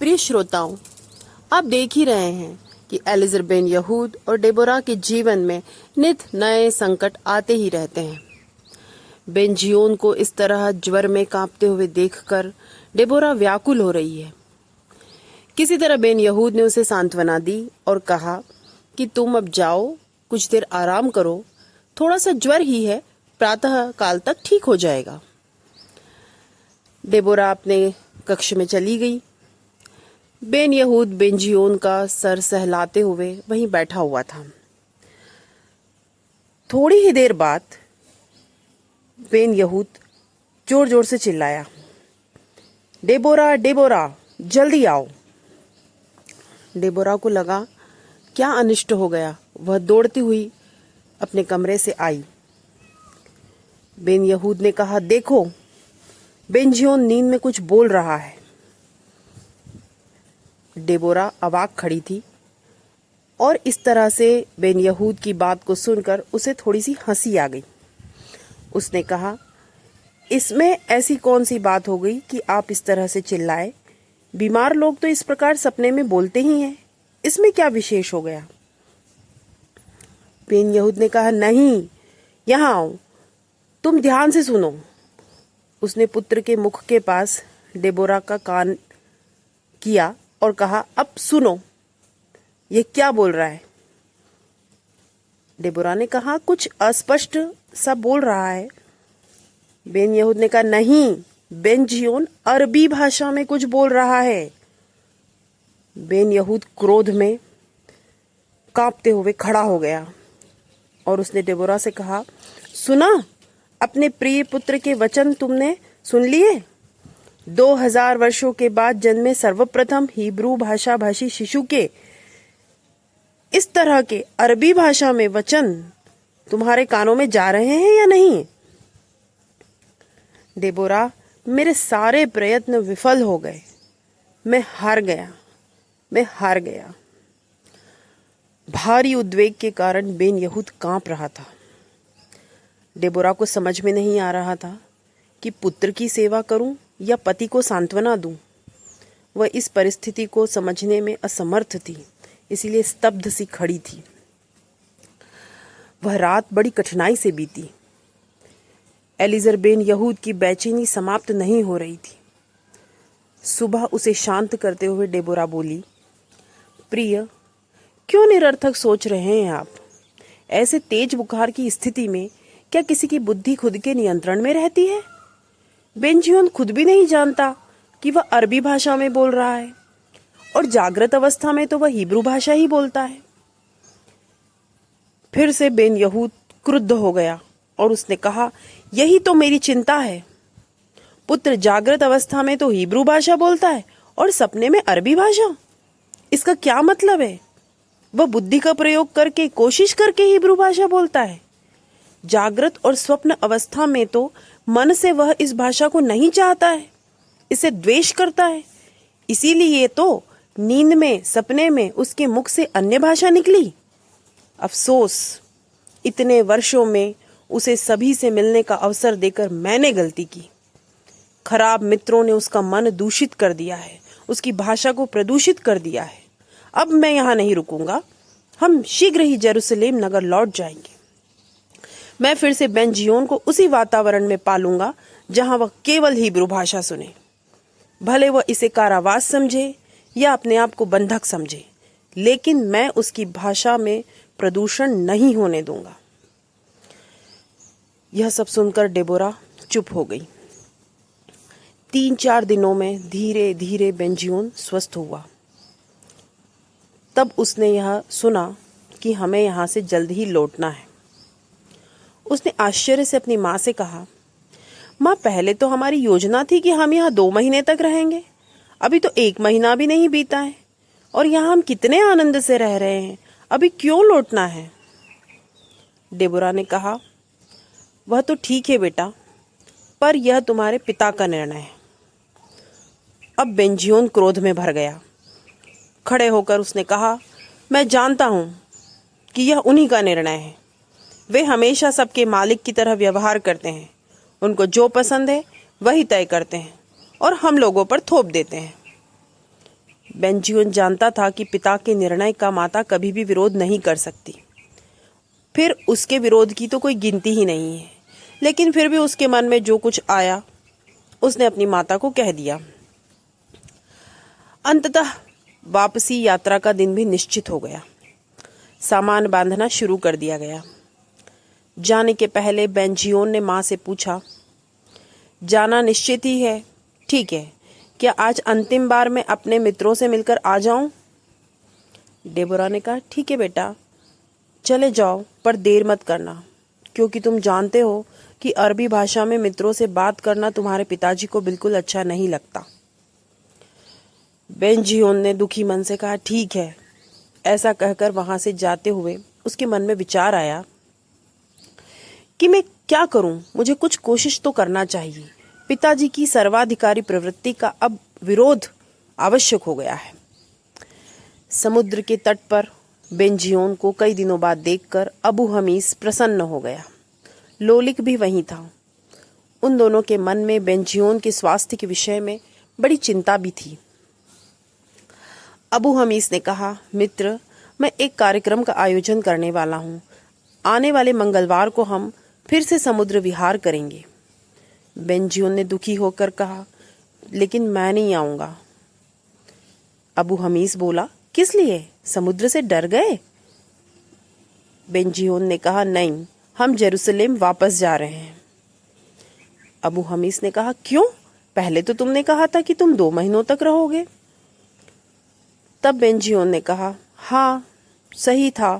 प्रिय श्रोताओं, आप देख ही रहे हैं कि एलिज़र बेन यहूद और डेबोरा के जीवन में नित नए संकट आते ही रहते हैं। बेन जियोन को इस तरह ज्वर में कांपते हुए देखकर डेबोरा व्याकुल हो रही है। किसी तरह बेन यहूद ने उसे सांत्वना दी और कहा कि तुम अब जाओ, कुछ देर आराम करो, थोड़ा सा ज्वर ही है, प्रातः काल तक ठीक हो जाएगा। डेबोरा अपने कक्ष में चली गई। बेन यहूद बेन जियोन का सर सहलाते हुए वहीं बैठा हुआ था। थोड़ी ही देर बाद बेन यहूद जोर जोर से चिल्लाया, डेबोरा डेबोरा जल्दी आओ। डेबोरा को लगा क्या अनिष्ट हो गया। वह दौड़ती हुई अपने कमरे से आई। बेन यहूद ने कहा, देखो, बेन जियोन नींद में कुछ बोल रहा है। डेबोरा अवाक खड़ी थी और इस तरह से बेन यहूद की बात को सुनकर उसे थोड़ी सी हंसी आ गई। उसने कहा, इसमें ऐसी कौन सी बात हो गई कि आप इस तरह से चिल्लाए? बीमार लोग तो इस प्रकार सपने में बोलते ही हैं, इसमें क्या विशेष हो गया? बेन यहूद ने कहा, नहीं, यहाँ आओ, तुम ध्यान से सुनो। उसने पुत्र के मुख के पास डेबोरा का कान किया और कहा, अब सुनो, ये क्या बोल रहा है? डेबोरा ने कहा, कुछ अस्पष्ट सा बोल रहा है। बेन यहूद ने कहा, नहीं, बेन जियोन अरबी भाषा में कुछ बोल रहा है। बेन यहूद क्रोध में कांपते हुए खड़ा हो गया और उसने डेबोरा से कहा, सुना, अपने प्रिय पुत्र के वचन तुमने सुन लिए? 2000 वर्षों के बाद जन्मे सर्वप्रथम हिब्रू भाषा भाषी शिशु के इस तरह के अरबी भाषा में वचन तुम्हारे कानों में जा रहे हैं या नहीं? डेबोरा, मेरे सारे प्रयत्न विफल हो गए। मैं हार गया। भारी उद्वेग के कारण बेन यहूद कांप रहा था। डेबोरा को समझ में नहीं आ रहा था कि पुत्र की सेवा करूं या पति को सांत्वना दूं। वह इस परिस्थिति को समझने में असमर्थ थी, इसलिए स्तब्ध सी खड़ी थी। वह रात बड़ी कठिनाई से बीती। एलिज़र बेन यहूद की बेचैनी समाप्त नहीं हो रही थी। सुबह उसे शांत करते हुए डेबोरा बोली, प्रिय, क्यों निरर्थक सोच रहे हैं आप? ऐसे तेज बुखार की स्थिति में क्या किसी की बुद्धि खुद के नियंत्रण में रहती है? बेन जियोन खुद भी नहीं जानता कि वह अरबी भाषा में बोल रहा है और जागृत अवस्था में तो वह हिब्रू भाषा ही बोलता है। फिर से बेन यहूद क्रुद्ध हो गया और उसने कहा, यही तो मेरी चिंता है। पुत्र जागृत अवस्था में तो हिब्रू भाषा बोलता है और सपने में अरबी भाषा। इसका क्या मतलब है? वह बुद्धि का प्रयोग करके, कोशिश करके हिब्रू भाषा बोलता है। जागृत और स्वप्न अवस्था में तो मन से वह इस भाषा को नहीं चाहता है, इसे द्वेष करता है। इसीलिए तो नींद में, सपने में उसके मुख से अन्य भाषा निकली। अफसोस, इतने वर्षों में उसे सभी से मिलने का अवसर देकर मैंने गलती की। खराब मित्रों ने उसका मन दूषित कर दिया है, उसकी भाषा को प्रदूषित कर दिया है। अब मैं यहाँ नहीं रुकूंगा, हम शीघ्र ही जेरूसलेम नगर लौट जाएंगे। मैं फिर से बेन जियोन को उसी वातावरण में पालूंगा जहां वह केवल हिब्रू भाषा सुने। भले वह इसे कारावास समझे या अपने आप को बंधक समझे, लेकिन मैं उसकी भाषा में प्रदूषण नहीं होने दूंगा। यह सब सुनकर डेबोरा चुप हो गई। 3-4 दिनों में धीरे धीरे बेन जियोन स्वस्थ हुआ। तब उसने यह सुना कि हमें यहाँ से जल्द ही लौटना है। उसने आश्चर्य से अपनी माँ से कहा, माँ, पहले तो हमारी योजना थी कि हम यहाँ 2 महीने तक रहेंगे। अभी तो 1 महीना भी नहीं बीता है और यहाँ हम कितने आनंद से रह रहे हैं। अभी क्यों लौटना है? डेबोरा ने कहा, वह तो ठीक है बेटा, पर यह तुम्हारे पिता का निर्णय है। अब बेन जियोन क्रोध में भर गया। खड़े होकर उसने कहा, मैं जानता हूँ कि यह उन्हीं का निर्णय है। वे हमेशा सबके मालिक की तरह व्यवहार करते हैं। उनको जो पसंद है वही तय करते हैं और हम लोगों पर थोप देते हैं। बेंजियोन जानता था कि पिता के निर्णय का माता कभी भी विरोध नहीं कर सकती, फिर उसके विरोध की तो कोई गिनती ही नहीं है। लेकिन फिर भी उसके मन में जो कुछ आया उसने अपनी माता को कह दिया। अंततः वापसी यात्रा का दिन भी निश्चित हो गया। सामान बांधना शुरू कर दिया गया। जाने के पहले बेंजियोन ने माँ से पूछा, जाना निश्चित ही है? ठीक है, क्या आज अंतिम बार मैं अपने मित्रों से मिलकर आ जाऊं? डेबोरा ने कहा, ठीक है बेटा, चले जाओ, पर देर मत करना, क्योंकि तुम जानते हो कि अरबी भाषा में मित्रों से बात करना तुम्हारे पिताजी को बिल्कुल अच्छा नहीं लगता। बेंजियोन ने दुखी मन से कहा, ठीक है। ऐसा कहकर वहां से जाते हुए उसके मन में विचार आया कि मैं क्या करूं, मुझे कुछ कोशिश तो करना चाहिए। पिताजी की सर्वाधिकारी प्रवृत्ति का अब विरोध आवश्यक हो गया है। समुद्र के तट पर बेंजियोन को कई दिनों बाद देखकर अबू हमीस प्रसन्न हो गया। लोलिक भी वहीं था। उन दोनों के मन में बेंजियोन के स्वास्थ्य के विषय में बड़ी चिंता भी थी। अबू हमीस ने कहा, मित्र, मैं एक कार्यक्रम का आयोजन करने वाला हूँ। आने वाले मंगलवार को हम फिर से समुद्र विहार करेंगे। बेंजियोन ने दुखी होकर कहा, लेकिन मैं नहीं आऊँगा। अबू हमीस बोला, किस लिए? समुद्र से डर गए? बेंजियोन ने कहा, नहीं, हम जेरूसलेम वापस जा रहे हैं। अबू हमीस ने कहा, क्यों? पहले तो तुमने कहा था कि तुम 2 महीनों तक रहोगे। तब बेंजियोन ने कहा, हाँ, सही था,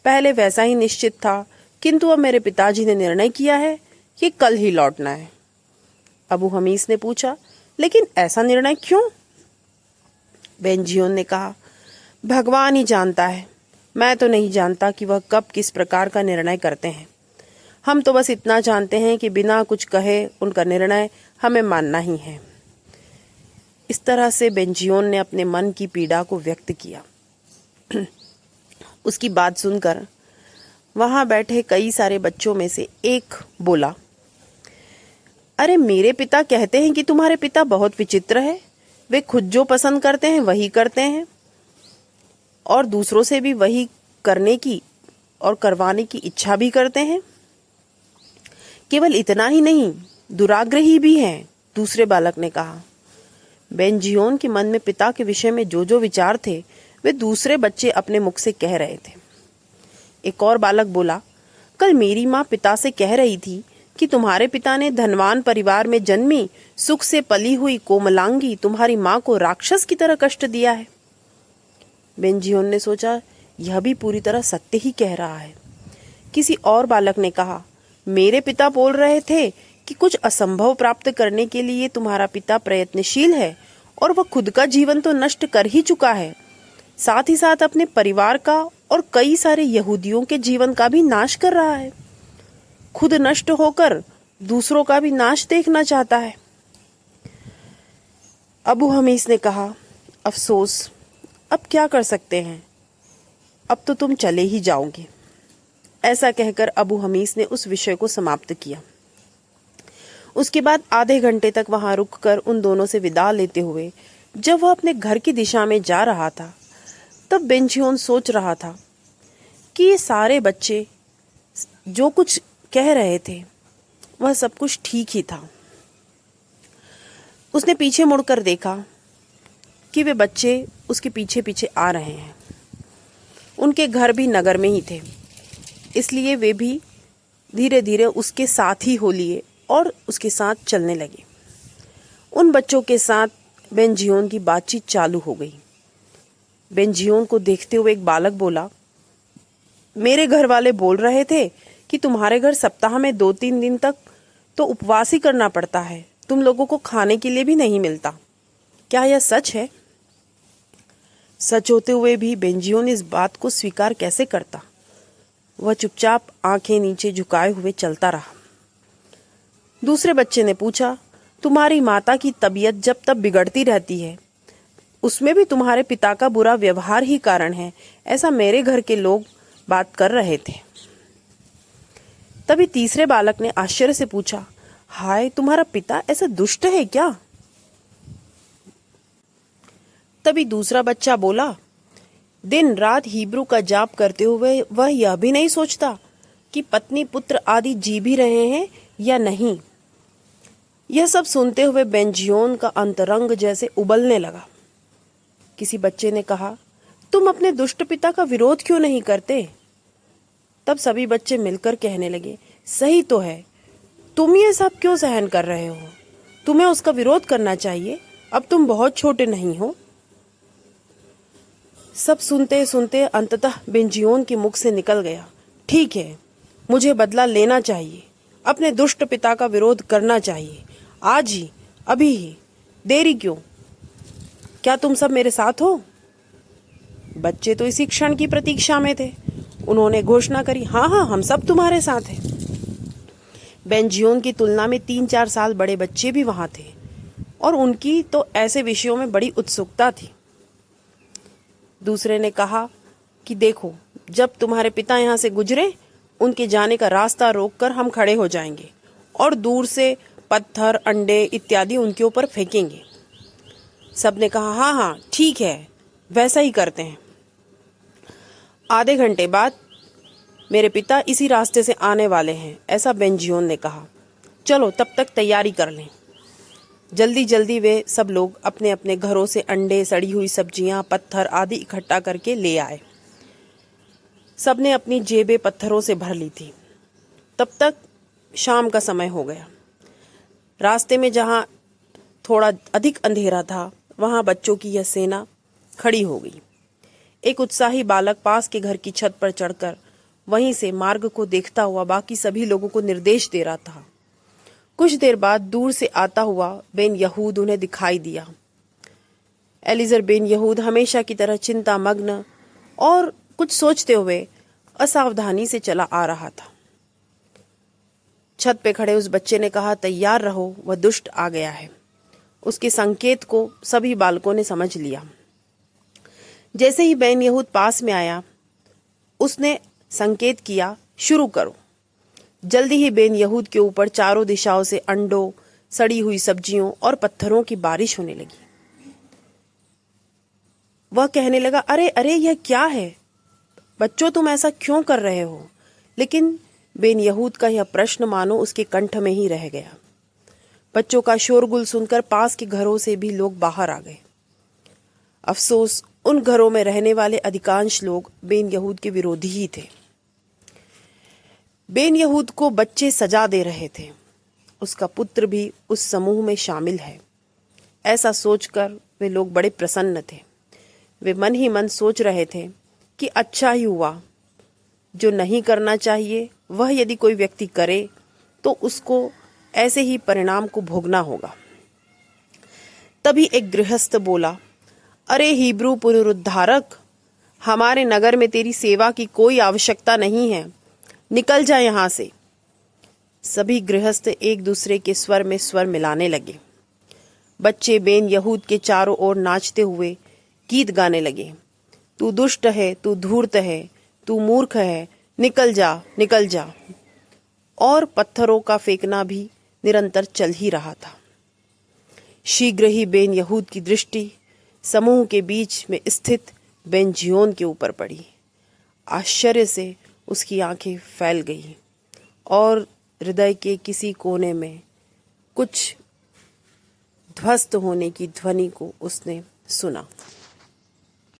पहले वैसा ही निश्चित था, किंतु अब मेरे पिताजी ने निर्णय किया है कि कल ही लौटना है। अबू हमीस ने पूछा, लेकिन ऐसा निर्णय क्यों? बेंजियोन ने कहा, भगवान ही जानता है, मैं तो नहीं जानता कि वह कब किस प्रकार का निर्णय करते हैं। हम तो बस इतना जानते हैं कि बिना कुछ कहे उनका निर्णय हमें मानना ही है। इस तरह से बेंजियोन ने अपने मन की पीड़ा को व्यक्त किया। उसकी बात सुनकर वहां बैठे कई सारे बच्चों में से एक बोला, अरे मेरे पिता कहते हैं कि तुम्हारे पिता बहुत विचित्र है। वे खुद जो पसंद करते हैं वही करते हैं और दूसरों से भी वही करने की और करवाने की इच्छा भी करते हैं। केवल इतना ही नहीं, दुराग्रही भी हैं, दूसरे बालक ने कहा। बेंजियोन के मन में पिता के विषय में जो जो विचार थे वे दूसरे बच्चे अपने मुख से कह रहे थे। एक और बालक बोला, कल मेरी माँ पिता से कह रही थी कि तुम्हारे पिता ने धनवान परिवार में जन्मी सुख से पली हुई कोमलांगी तुम्हारी माँ को राक्षस की तरह कष्ट दिया है। बेंजियोन ने सोचा, यह भी पूरी तरह सत्य ही कह रहा है। किसी और बालक ने कहा, मेरे पिता बोल रहे थे कि कुछ असंभव प्राप्त करने के लिए तुम्हारा पिता प्रयत्नशील है और वह खुद का जीवन तो नष्ट कर ही चुका है, साथ ही साथ अपने परिवार का और कई सारे यहूदियों के जीवन का भी नाश कर रहा है। खुद नष्ट होकर दूसरों का भी नाश देखना चाहता है। अबू हमीस ने कहा, अफसोस, अब क्या कर सकते हैं, अब तो तुम चले ही जाओगे। ऐसा कहकर अबू हमीस ने उस विषय को समाप्त किया। उसके बाद आधे घंटे तक वहां रुककर उन दोनों से विदा लेते हुए जब वह अपने घर की दिशा में जा रहा था, तब बेंजियोन सोच रहा था कि ये सारे बच्चे जो कुछ कह रहे थे वह सब कुछ ठीक ही था। उसने पीछे मुड़कर देखा कि वे बच्चे उसके पीछे पीछे आ रहे हैं। उनके घर भी नगर में ही थे, इसलिए वे भी धीरे धीरे उसके साथ ही हो लिए और उसके साथ चलने लगे। उन बच्चों के साथ बेंजियोन की बातचीत चालू हो गई। बेंजियोन को देखते हुए एक बालक बोला, मेरे घर वाले बोल रहे थे कि तुम्हारे घर सप्ताह में 2-3 दिन तक तो उपवास ही करना पड़ता है, तुम लोगों को खाने के लिए भी नहीं मिलता। क्या यह सच है? सच होते हुए भी बेंजियोन इस बात को स्वीकार कैसे करता? वह चुपचाप आंखें नीचे झुकाए हुए चलता रहा। दूसरे बच्चे ने पूछा, तुम्हारी माता की तबीयत जब तब बिगड़ती रहती है, उसमें भी तुम्हारे पिता का बुरा व्यवहार ही कारण है, ऐसा मेरे घर के लोग बात कर रहे थे। तभी तीसरे बालक ने आश्चर्य से पूछा, हाय, तुम्हारा पिता ऐसा दुष्ट है क्या? तभी दूसरा बच्चा बोला, दिन रात हिब्रू का जाप करते हुए वह यह भी नहीं सोचता कि पत्नी पुत्र आदि जी भी रहे हैं या नहीं। यह सब सुनते हुए बेंजियोन का अंतरंग जैसे उबलने लगा। किसी बच्चे ने कहा, तुम अपने दुष्ट पिता का विरोध क्यों नहीं करते? तब सभी बच्चे मिलकर कहने लगे, सही तो है, तुम ये सब क्यों सहन कर रहे हो? तुम्हें उसका विरोध करना चाहिए, अब तुम बहुत छोटे नहीं हो। सब सुनते सुनते अंततः बेंजियोन के मुख से निकल गया, ठीक है, मुझे बदला लेना चाहिए, अपने दुष्ट पिता का विरोध करना चाहिए, आज ही, अभी ही, देरी क्यों? क्या तुम सब मेरे साथ हो? बच्चे तो इसी क्षण की प्रतीक्षा में थे। उन्होंने घोषणा करी, हाँ हाँ, हम सब तुम्हारे साथ हैं। बेंजियोन की तुलना में 3-4 साल बड़े बच्चे भी वहां थे और उनकी तो ऐसे विषयों में बड़ी उत्सुकता थी। दूसरे ने कहा कि देखो, जब तुम्हारे पिता यहाँ से गुजरे, उनके जाने का रास्ता रोककर हम खड़े हो जाएंगे और दूर से पत्थर, अंडे इत्यादि उनके ऊपर फेंकेंगे। सबने कहा, हाँ हाँ ठीक है, वैसा ही करते हैं। आधे घंटे बाद मेरे पिता इसी रास्ते से आने वाले हैं, ऐसा बेंजियोन ने कहा। चलो तब तक तैयारी कर लें। जल्दी जल्दी वे सब लोग अपने अपने घरों से अंडे, सड़ी हुई सब्जियां, पत्थर आदि इकट्ठा करके ले आए। सबने अपनी जेबें पत्थरों से भर ली थी। तब तक शाम का समय हो गया। रास्ते में जहाँ थोड़ा अधिक अंधेरा था, वहाँ बच्चों की यह सेना खड़ी हो गई। एक उत्साही बालक पास के घर की छत पर चढ़कर वहीं से मार्ग को देखता हुआ बाकी सभी लोगों को निर्देश दे रहा था। कुछ देर बाद दूर से आता हुआ बेन यहूद उन्हें दिखाई दिया। एलिजर बेन यहूद हमेशा की तरह चिंता मग्न और कुछ सोचते हुए असावधानी से चला आ रहा था। छत पे खड़े उस बच्चे ने कहा, तैयार रहो, वह दुष्ट आ गया है। उसके संकेत को सभी बालकों ने समझ लिया। जैसे ही बेन यहूद पास में आया, उसने संकेत किया, शुरू करो। जल्दी ही बेन यहूद के ऊपर चारों दिशाओं से अंडों, सड़ी हुई सब्जियों और पत्थरों की बारिश होने लगी। वह कहने लगा, अरे अरे, यह क्या है? बच्चों, तुम ऐसा क्यों कर रहे हो? लेकिन बेन यहूद का यह प्रश्न मानो उसके कंठ में ही रह गया। बच्चों का शोरगुल सुनकर पास के घरों से भी लोग बाहर आ गए। अफसोस, उन घरों में रहने वाले अधिकांश लोग बेन यहूद के विरोधी ही थे। बेन यहूद को बच्चे सजा दे रहे थे। उसका पुत्र भी उस समूह में शामिल है, ऐसा सोचकर वे लोग बड़े प्रसन्न थे। वे मन ही मन सोच रहे थे कि अच्छा ही हुआ, जो नहीं करना चाहिए वह यदि कोई व्यक्ति करे तो उसको ऐसे ही परिणाम को भोगना होगा। तभी एक गृहस्थ बोला, अरे हिब्रू पुनरुद्धारक, हमारे नगर में तेरी सेवा की कोई आवश्यकता नहीं है, निकल जा यहाँ से। सभी गृहस्थ एक दूसरे के स्वर में स्वर मिलाने लगे। बच्चे बेन यहूद के चारों ओर नाचते हुए गीत गाने लगे, तू दुष्ट है, तू धूर्त है, तू मूर्ख है, निकल जा, निकल जा। और पत्थरों का फेंकना भी निरंतर चल ही रहा था। शीघ्र ही बेन यहूद की दृष्टि समूह के बीच में स्थित बेंजियोन के ऊपर पड़ी। आश्चर्य से उसकी आंखें फैल गईं और हृदय के किसी कोने में कुछ ध्वस्त होने की ध्वनि को उसने सुना।